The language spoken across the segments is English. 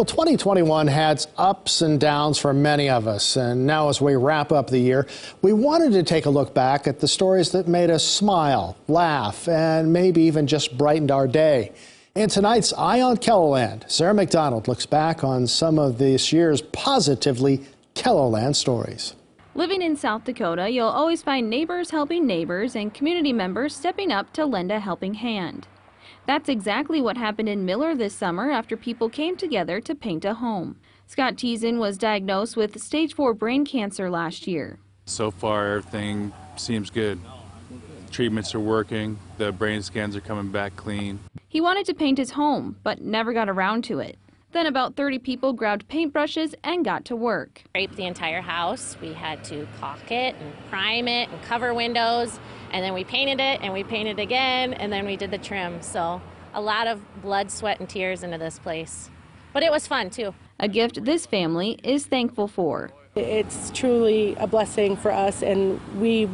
Well, 2021 had ups and downs for many of us, and now as we wrap up the year, we wanted to take a look back at the stories that made us smile, laugh, and maybe even just brightened our day. In tonight's ON KELOLAND, Sarah McDonald looks back on some of this year's positively KELOLAND stories. Living in South Dakota, you'll always find neighbors helping neighbors and community members stepping up to lend a helping hand. That's exactly what happened in Miller this summer after people came together to paint a home. Scott Teason was diagnosed with stage 4 brain cancer last year. So far, everything seems good. Treatments are working, the brain scans are coming back clean. He wanted to paint his home, but never got around to it. Then about 30 people grabbed paintbrushes and got to work. Scraped the entire house. We had to caulk it and prime it and cover windows, and then we painted it and we painted again, and then we did the trim. So a lot of blood, sweat, and tears into this place. But it was fun too. A gift this family is thankful for. It's truly a blessing for us, and we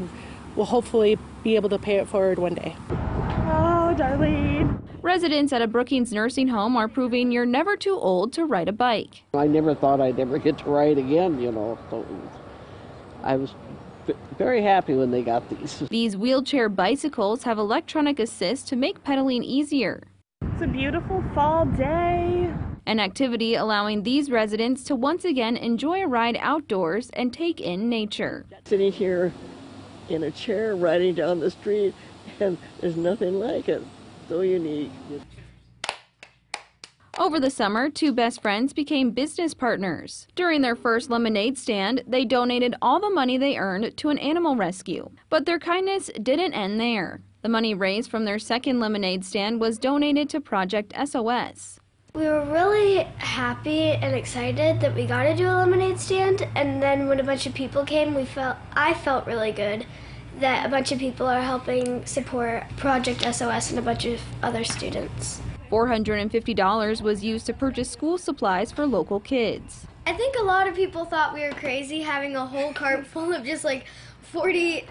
will hopefully be able to pay it forward one day. Oh, Darlene. Residents at a Brookings nursing home are proving you're never too old to ride a bike. I never thought I'd ever get to ride again, you know, so I was very happy when they got these. These wheelchair bicycles have electronic assist to make pedaling easier. It's a beautiful fall day. An activity allowing these residents to once again enjoy a ride outdoors and take in nature. Sitting here in a chair riding down the street, and there's nothing like it. So unique. Over the summer, two best friends became business partners. During their first lemonade stand, they donated all the money they earned to an animal rescue. But their kindness didn't end there. The money raised from their second lemonade stand was donated to Project SOS. We were really happy and excited that we got to do a lemonade stand, and then when a bunch of people came, I felt really good that a bunch of people are helping support Project SOS and a bunch of other students. $450 was used to purchase school supplies for local kids. I think a lot of people thought we were crazy having a whole cart full of just like 40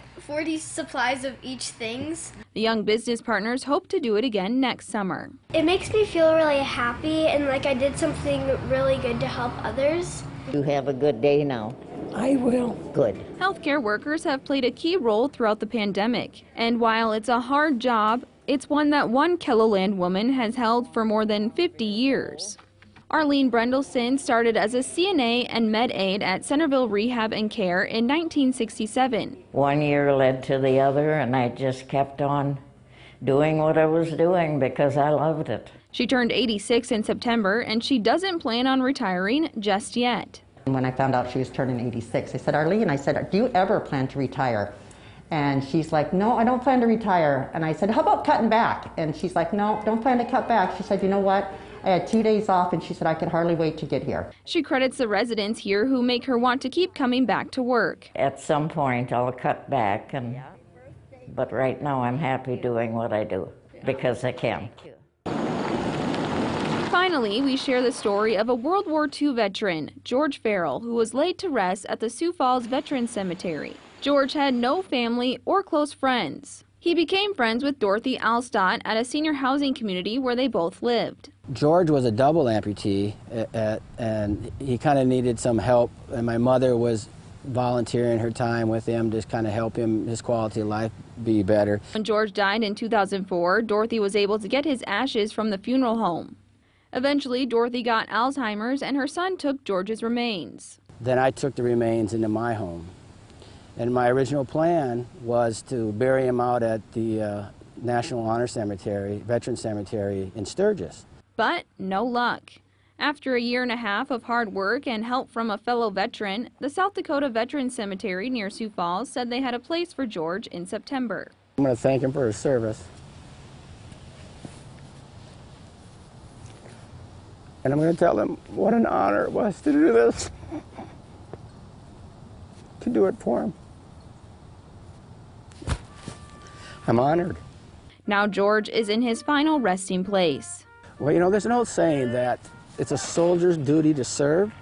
supplies of each things. The young business partners hope to do it again next summer. It makes me feel really happy and like I did something really good to help others. You have a good day now. I will. Good. Healthcare workers have played a key role throughout the pandemic. And while it's a hard job, it's one that one KELOLAND woman has held for more than 50 years. Arlene Brendelson started as a CNA and med aid at Centerville Rehab and Care in 1967. 1 year led to the other, and I just kept on doing what I was doing because I loved it. She turned 86 in September, and she doesn't plan on retiring just yet. When I found out she was turning 86, I said, Arlene, I said, do you ever plan to retire? And she's like, no, I don't plan to retire. And I said, how about cutting back? And she's like, no, don't plan to cut back. She said, you know what? I had 2 days off, and she said, I could hardly wait to get here. She credits the residents here who make her want to keep coming back to work. At some point, I'll cut back, but right now I'm happy doing what I do because I can. Finally, we share the story of a World War II veteran, George Farrell, who was laid to rest at the Sioux Falls Veterans Cemetery. George had no family or close friends. He became friends with Dorothy Alstott at a senior housing community where they both lived. George was a double amputee, and he kind of needed some help, and my mother was volunteering her time with him to kind of help him, his quality of life be better. When George died in 2004, Dorothy was able to get his ashes from the funeral home. Eventually, Dorothy got Alzheimer's, and her son took George's remains. Then I took the remains into my home. And my original plan was to bury him out at the National Honor Cemetery, Veterans Cemetery in Sturgis. But no luck. After a year and a half of hard work and help from a fellow veteran, the South Dakota Veterans Cemetery near Sioux Falls said they had a place for George in September. I'm going to thank him for his service. And I'm going to tell him what an honor it was to do this, to do it for him. I'm honored. Now George is in his final resting place. Well, you know, there's an old saying that it's a soldier's duty to serve.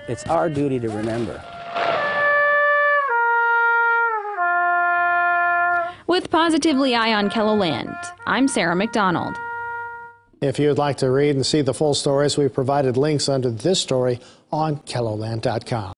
It's our duty to remember. With Positively ON KELOLAND, I'm Sarah McDonald. If you'd like to read and see the full stories, we've provided links under this story on KELOLAND.com.